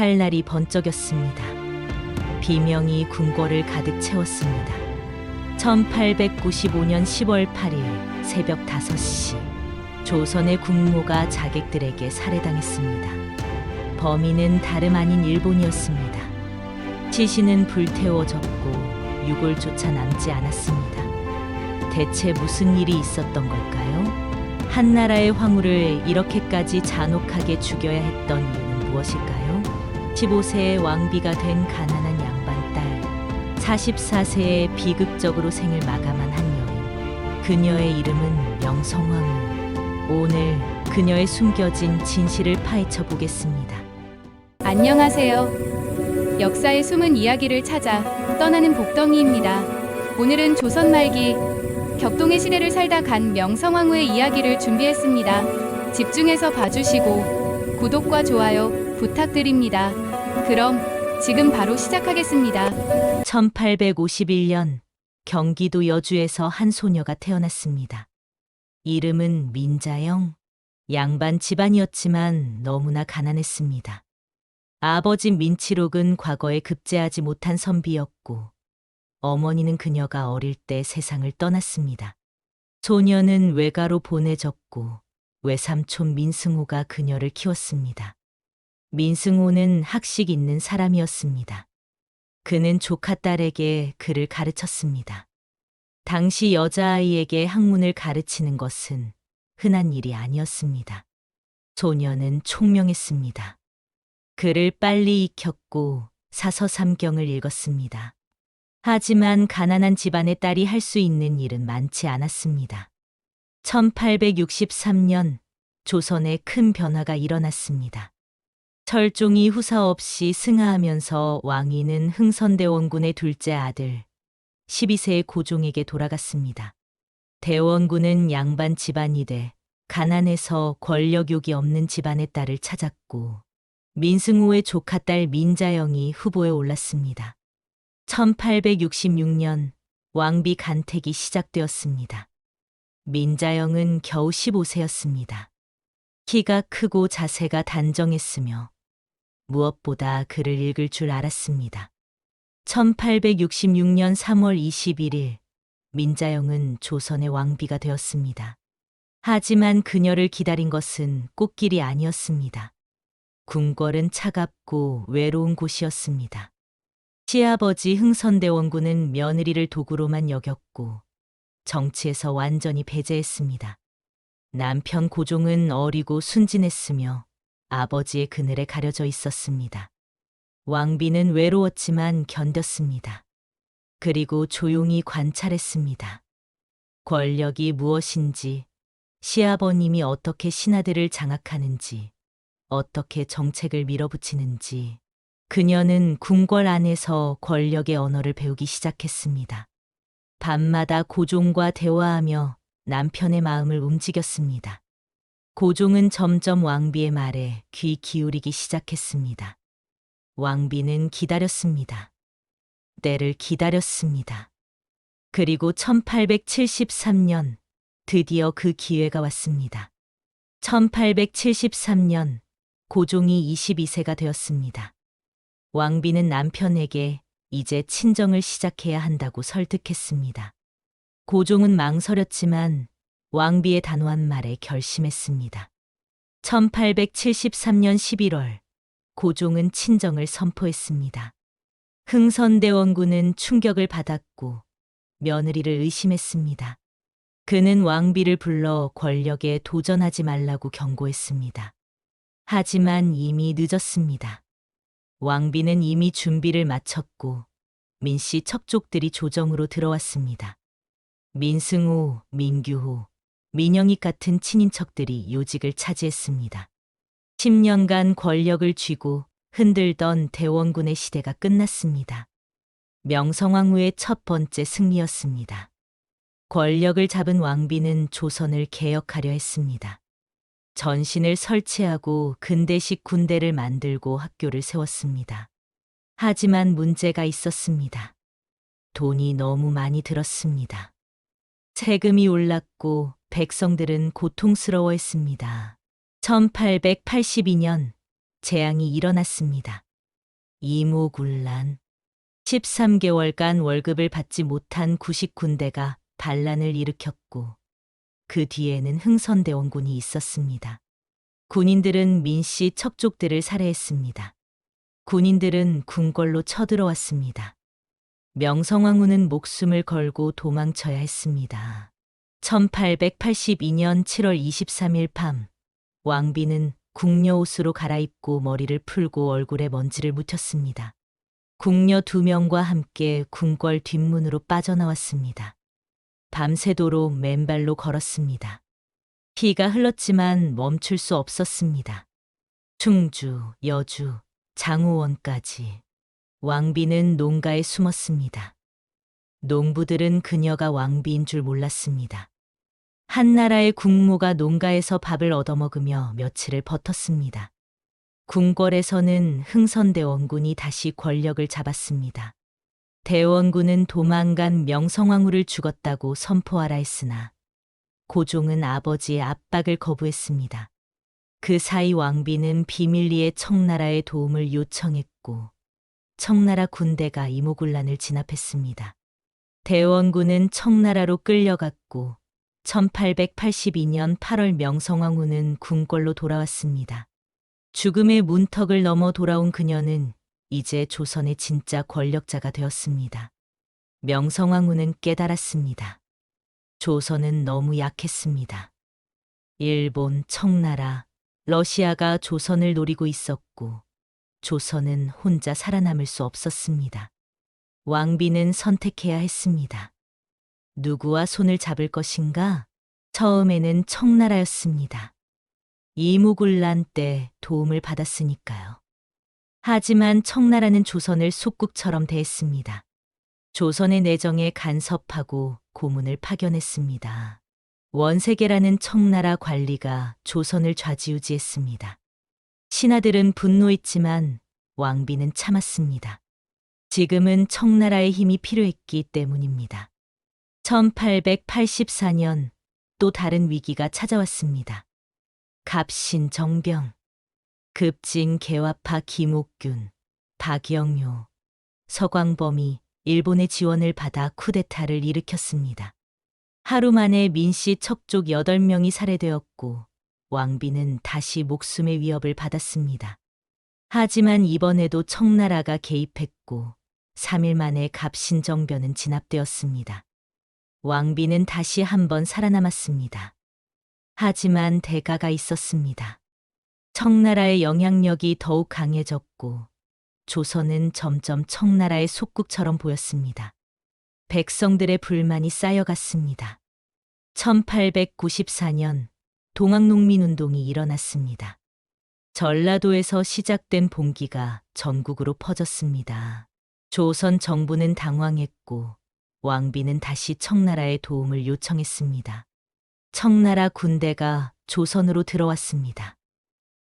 칼날이 번쩍였습니다. 비명이 궁궐을 가득 채웠습니다. 1895년 10월 8일 새벽 5시 조선의 국모가 자객들에게 살해당했습니다. 범인은 다름 아닌 일본이었습니다. 시신은 불태워졌고 유골조차 남지 않았습니다. 대체 무슨 일이 있었던 걸까요? 한 나라의 황후를 이렇게까지 잔혹하게 죽여야 했던 이유는 무엇일까요? 15세의 왕비가 된 가난한 양반 딸, 44세에 비극적으로 생을 마감한 한 여인. 그녀의 이름은 명성황후. 오늘 그녀의 숨겨진 진실을 파헤쳐 보겠습니다. 안녕하세요. 역사의 숨은 이야기를 찾아 떠나는 복덩이입니다. 오늘은 조선 말기 격동의 시대를 살다 간 명성황후의 이야기를 준비했습니다. 집중해서 봐주시고 구독과 좋아요 부탁드립니다. 그럼 지금 바로 시작하겠습니다. 1851년 경기도 여주에서 한 소녀가 태어났습니다. 이름은 민자영. 양반 집안이었지만 너무나 가난했습니다. 아버지 민치록은 과거에 급제하지 못한 선비였고 어머니는 그녀가 어릴 때 세상을 떠났습니다. 소녀는 외가로 보내졌고 외삼촌 민승호가 그녀를 키웠습니다. 민승호는 학식 있는 사람이었습니다. 그는 조카 딸에게 글을 가르쳤습니다. 당시 여자아이에게 학문을 가르치는 것은 흔한 일이 아니었습니다. 소녀는 총명했습니다. 글을 빨리 익혔고 사서삼경을 읽었습니다. 하지만 가난한 집안의 딸이 할 수 있는 일은 많지 않았습니다. 1863년 조선에 큰 변화가 일어났습니다. 철종이 후사 없이 승하하면서 왕위는 흥선대원군의 둘째 아들 12세의 고종에게 돌아갔습니다. 대원군은 양반 집안이 돼 가난해서 권력욕이 없는 집안의 딸을 찾았고 민승호의 조카 딸 민자영이 후보에 올랐습니다. 1866년 왕비 간택이 시작되었습니다. 민자영은 겨우 15세였습니다. 키가 크고 자세가 단정했으며 무엇보다 글을 읽을 줄 알았습니다. 1866년 3월 21일 민자영은 조선의 왕비가 되었습니다. 하지만 그녀를 기다린 것은 꽃길이 아니었습니다. 궁궐은 차갑고 외로운 곳이었습니다. 시아버지 흥선대원군은 며느리를 도구로만 여겼고 정치에서 완전히 배제했습니다. 남편 고종은 어리고 순진했으며 아버지의 그늘에 가려져 있었습니다. 왕비는 외로웠지만 견뎠습니다. 그리고 조용히 관찰했습니다. 권력이 무엇인지, 시아버님이 어떻게 신하들을 장악하는지, 어떻게 정책을 밀어붙이는지, 그녀는 궁궐 안에서 권력의 언어를 배우기 시작했습니다. 밤마다 고종과 대화하며 남편의 마음을 움직였습니다. 고종은 점점 왕비의 말에 귀 기울이기 시작했습니다. 왕비는 기다렸습니다. 때를 기다렸습니다. 그리고 1873년 드디어 그 기회가 왔습니다. 1873년 고종이 22세가 되었습니다. 왕비는 남편에게 이제 친정을 시작해야 한다고 설득했습니다. 고종은 망설였지만 왕비의 단호한 말에 결심했습니다. 1873년 11월 고종은 친정을 선포했습니다. 흥선대원군은 충격을 받았고 며느리를 의심했습니다. 그는 왕비를 불러 권력에 도전하지 말라고 경고했습니다. 하지만 이미 늦었습니다. 왕비는 이미 준비를 마쳤고 민씨 척족들이 조정으로 들어왔습니다. 민승호, 민규호, 민영익 같은 친인척들이 요직을 차지했습니다. 10년간 권력을 쥐고 흔들던 대원군의 시대가 끝났습니다. 명성황후의 첫 번째 승리였습니다. 권력을 잡은 왕비는 조선을 개혁하려 했습니다. 전신을 설치하고 근대식 군대를 만들고 학교를 세웠습니다. 하지만 문제가 있었습니다. 돈이 너무 많이 들었습니다. 세금이 올랐고 백성들은 고통스러워했습니다. 1882년 재앙이 일어났습니다. 이모군란. 13개월간 월급을 받지 못한 구식군대가 반란을 일으켰고 그 뒤에는 흥선대원군이 있었습니다. 군인들은 민씨 척족들을 살해했습니다. 군인들은 궁궐로 쳐들어왔습니다. 명성황후는 목숨을 걸고 도망쳐야 했습니다. 1882년 7월 23일 밤, 왕비는 궁녀 옷으로 갈아입고 머리를 풀고 얼굴에 먼지를 묻혔습니다. 궁녀 2명과 함께 궁궐 뒷문으로 빠져나왔습니다. 밤새도록 맨발로 걸었습니다. 피가 흘렀지만 멈출 수 없었습니다. 충주, 여주, 장호원까지 왕비는 농가에 숨었습니다. 농부들은 그녀가 왕비인 줄 몰랐습니다. 한나라의 국모가 농가에서 밥을 얻어먹으며 며칠을 버텼습니다. 궁궐에서는 흥선대원군이 다시 권력을 잡았습니다. 대원군은 도망간 명성황후를 죽었다고 선포하라 했으나 고종은 아버지의 압박을 거부했습니다. 그 사이 왕비는 비밀리에 청나라의 도움을 요청했고 청나라 군대가 이모군란을 진압했습니다. 대원군은 청나라로 끌려갔고 1882년 8월 명성황후는 궁궐로 돌아왔습니다. 죽음의 문턱을 넘어 돌아온 그녀는 이제 조선의 진짜 권력자가 되었습니다. 명성황후는 깨달았습니다. 조선은 너무 약했습니다. 일본, 청나라, 러시아가 조선을 노리고 있었고 조선은 혼자 살아남을 수 없었습니다. 왕비는 선택해야 했습니다. 누구와 손을 잡을 것인가? 처음에는 청나라였습니다. 이모군란 때 도움을 받았으니까요. 하지만 청나라는 조선을 속국처럼 대했습니다. 조선의 내정에 간섭하고 고문을 파견했습니다. 원세계라는 청나라 관리가 조선을 좌지우지했습니다. 신하들은 분노했지만 왕비는 참았습니다. 지금은 청나라의 힘이 필요했기 때문입니다. 1884년 또 다른 위기가 찾아왔습니다. 갑신정병. 급진 개화파 김옥균, 박영효, 서광범이 일본의 지원을 받아 쿠데타를 일으켰습니다. 하루 만에 민씨 척족 8명이 살해되었고 왕비는 다시 목숨의 위협을 받았습니다. 하지만 이번에도 청나라가 개입했고 3일 만에 갑신정변은 진압되었습니다. 왕비는 다시 한번 살아남았습니다. 하지만 대가가 있었습니다. 청나라의 영향력이 더욱 강해졌고 조선은 점점 청나라의 속국처럼 보였습니다. 백성들의 불만이 쌓여갔습니다. 1894년 동학농민운동이 일어났습니다. 전라도에서 시작된 봉기가 전국으로 퍼졌습니다. 조선 정부는 당황했고 왕비는 다시 청나라의 도움을 요청했습니다. 청나라 군대가 조선으로 들어왔습니다.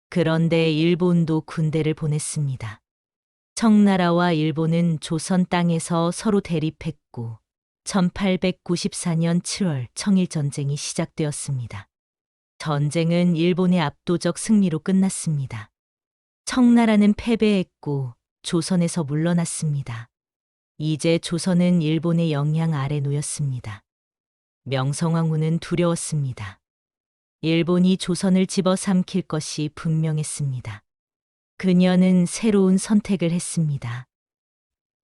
그런데 일본도 군대를 보냈습니다. 청나라와 일본은 조선 땅에서 서로 대립했고 1894년 7월 청일전쟁이 시작되었습니다. 전쟁은 일본의 압도적 승리로 끝났습니다. 청나라는 패배했고 조선에서 물러났습니다. 이제 조선은 일본의 영향 아래 놓였습니다. 명성황후는 두려웠습니다. 일본이 조선을 집어삼킬 것이 분명했습니다. 그녀는 새로운 선택을 했습니다.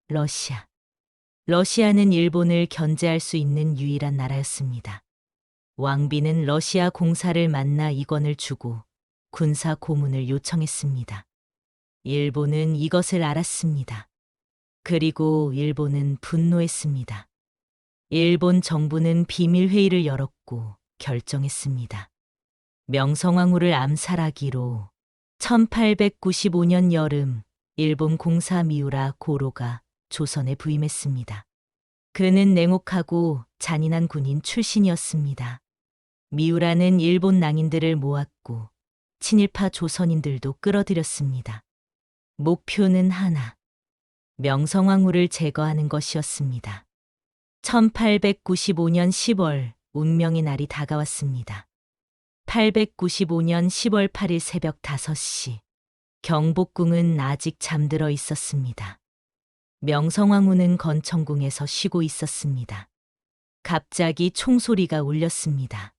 러시아. 러시아는 일본을 견제할 수 있는 유일한 나라였습니다. 왕비는 러시아 공사를 만나 이권을 주고 군사 고문을 요청했습니다. 일본은 이것을 알았습니다. 그리고 일본은 분노했습니다. 일본 정부는 비밀회의를 열었고 결정했습니다. 명성황후를 암살하기로. 1895년 여름 일본 공사 미우라 고로가 조선에 부임했습니다. 그는 냉혹하고 잔인한 군인 출신이었습니다. 미우라는 일본 낭인들을 모았고 친일파 조선인들도 끌어들였습니다. 목표는 하나, 명성황후를 제거하는 것이었습니다. 1895년 10월 운명의 날이 다가왔습니다. 895년 10월 8일 새벽 5시 경복궁은 아직 잠들어 있었습니다. 명성황후는 건청궁에서 쉬고 있었습니다. 갑자기 총소리가 울렸습니다.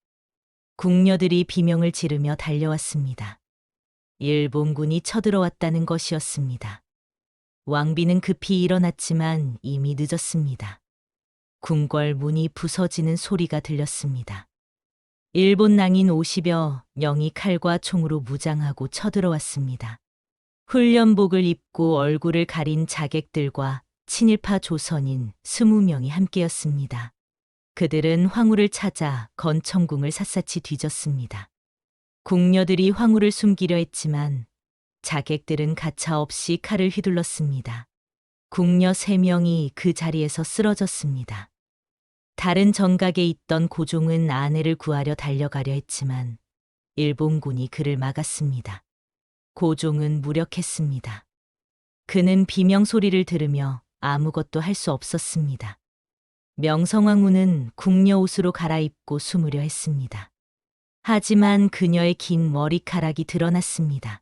궁녀들이 비명을 지르며 달려왔습니다. 일본군이 쳐들어왔다는 것이었습니다. 왕비는 급히 일어났지만 이미 늦었습니다. 궁궐 문이 부서지는 소리가 들렸습니다. 일본 낭인 50여 명이 칼과 총으로 무장하고 쳐들어왔습니다. 훈련복을 입고 얼굴을 가린 자객들과 친일파 조선인 20명이 함께였습니다. 그들은 황후를 찾아 건청궁을 샅샅이 뒤졌습니다. 궁녀들이 황후를 숨기려 했지만 자객들은 가차없이 칼을 휘둘렀습니다. 궁녀 3명이 그 자리에서 쓰러졌습니다. 다른 정각에 있던 고종은 아내를 구하려 달려가려 했지만 일본군이 그를 막았습니다. 고종은 무력했습니다. 그는 비명소리를 들으며 아무것도 할 수 없었습니다. 명성황후는 궁녀 옷으로 갈아입고 숨으려 했습니다. 하지만 그녀의 긴 머리카락이 드러났습니다.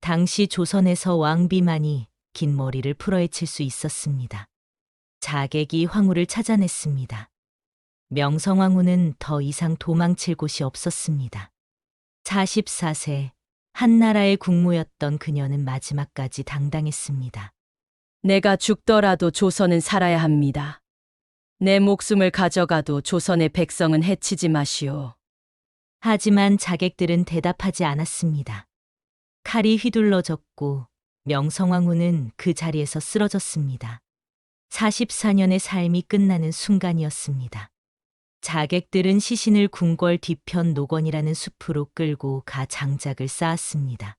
당시 조선에서 왕비만이 긴 머리를 풀어헤칠 수 있었습니다. 자객이 황후를 찾아냈습니다. 명성황후는 더 이상 도망칠 곳이 없었습니다. 44세, 한나라의 국무였던 그녀는 마지막까지 당당했습니다. 내가 죽더라도 조선은 살아야 합니다. 내 목숨을 가져가도 조선의 백성은 해치지 마시오. 하지만 자객들은 대답하지 않았습니다. 칼이 휘둘러졌고 명성황후는 그 자리에서 쓰러졌습니다. 44년의 삶이 끝나는 순간이었습니다. 자객들은 시신을 궁궐 뒤편 노건이라는 숲으로 끌고 가 장작을 쌓았습니다.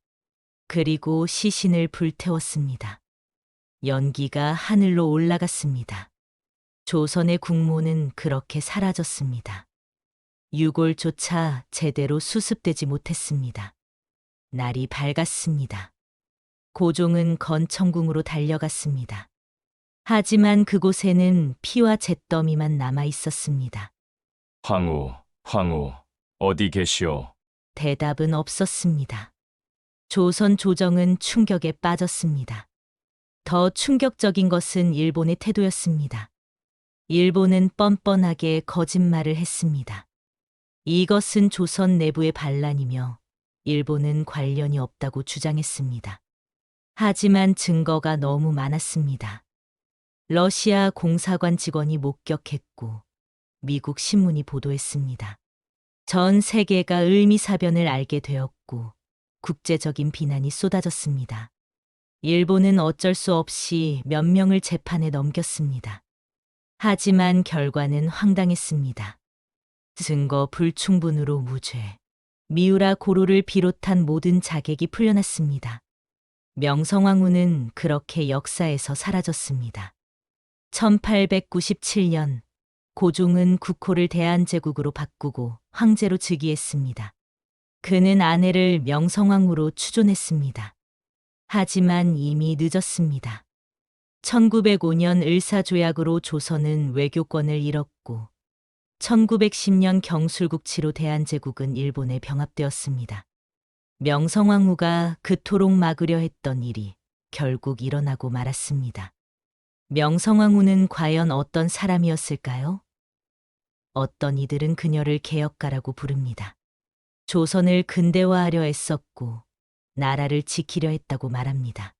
그리고 시신을 불태웠습니다. 연기가 하늘로 올라갔습니다. 조선의 국모는 그렇게 사라졌습니다. 유골조차 제대로 수습되지 못했습니다. 날이 밝았습니다. 고종은 건청궁으로 달려갔습니다. 하지만 그곳에는 피와 잿더미만 남아 있었습니다. 황후, 어디 계시오? 대답은 없었습니다. 조선 조정은 충격에 빠졌습니다. 더 충격적인 것은 일본의 태도였습니다. 일본은 뻔뻔하게 거짓말을 했습니다. 이것은 조선 내부의 반란이며 일본은 관련이 없다고 주장했습니다. 하지만 증거가 너무 많았습니다. 러시아 공사관 직원이 목격했고 미국 신문이 보도했습니다. 전 세계가 을미사변을 알게 되었고 국제적인 비난이 쏟아졌습니다. 일본은 어쩔 수 없이 몇 명을 재판에 넘겼습니다. 하지만 결과는 황당했습니다. 증거 불충분으로 무죄. 미우라 고로를 비롯한 모든 자객이 풀려났습니다. 명성황후는 그렇게 역사에서 사라졌습니다. 1897년 고종은 국호를 대한제국으로 바꾸고 황제로 즉위했습니다. 그는 아내를 명성황후로 추존했습니다. 하지만 이미 늦었습니다. 1905년 을사조약으로 조선은 외교권을 잃었고 1910년 경술국치로 대한제국은 일본에 병합되었습니다. 명성황후가 그토록 막으려 했던 일이 결국 일어나고 말았습니다. 명성황후는 과연 어떤 사람이었을까요? 어떤 이들은 그녀를 개혁가라고 부릅니다. 조선을 근대화하려 애썼고 나라를 지키려 했다고 말합니다.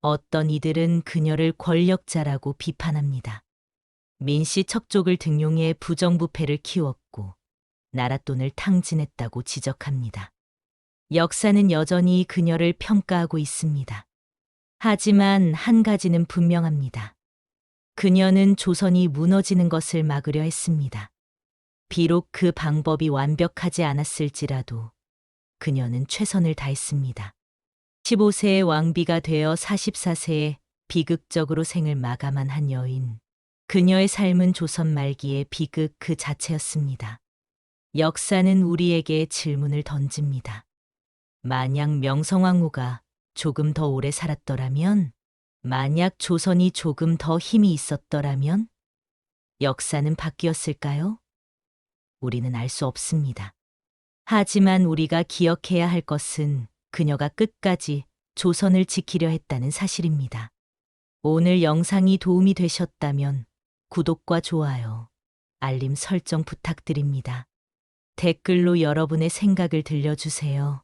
어떤 이들은 그녀를 권력자라고 비판합니다. 민씨 척족을 등용해 부정부패를 키웠고 나랏돈을 탕진했다고 지적합니다. 역사는 여전히 그녀를 평가하고 있습니다. 하지만 한 가지는 분명합니다. 그녀는 조선이 무너지는 것을 막으려 했습니다. 비록 그 방법이 완벽하지 않았을지라도 그녀는 최선을 다했습니다. 15세의 왕비가 되어 44세에 비극적으로 생을 마감한 한 여인. 그녀의 삶은 조선 말기의 비극 그 자체였습니다. 역사는 우리에게 질문을 던집니다. 만약 명성황후가 조금 더 오래 살았더라면, 만약 조선이 조금 더 힘이 있었더라면, 역사는 바뀌었을까요? 우리는 알 수 없습니다. 하지만 우리가 기억해야 할 것은 그녀가 끝까지 조선을 지키려 했다는 사실입니다. 오늘 영상이 도움이 되셨다면 구독과 좋아요, 알림 설정 부탁드립니다. 댓글로 여러분의 생각을 들려주세요.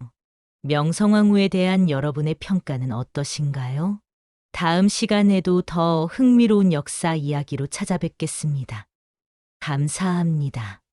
명성황후에 대한 여러분의 평가는 어떠신가요? 다음 시간에도 더 흥미로운 역사 이야기로 찾아뵙겠습니다. 감사합니다.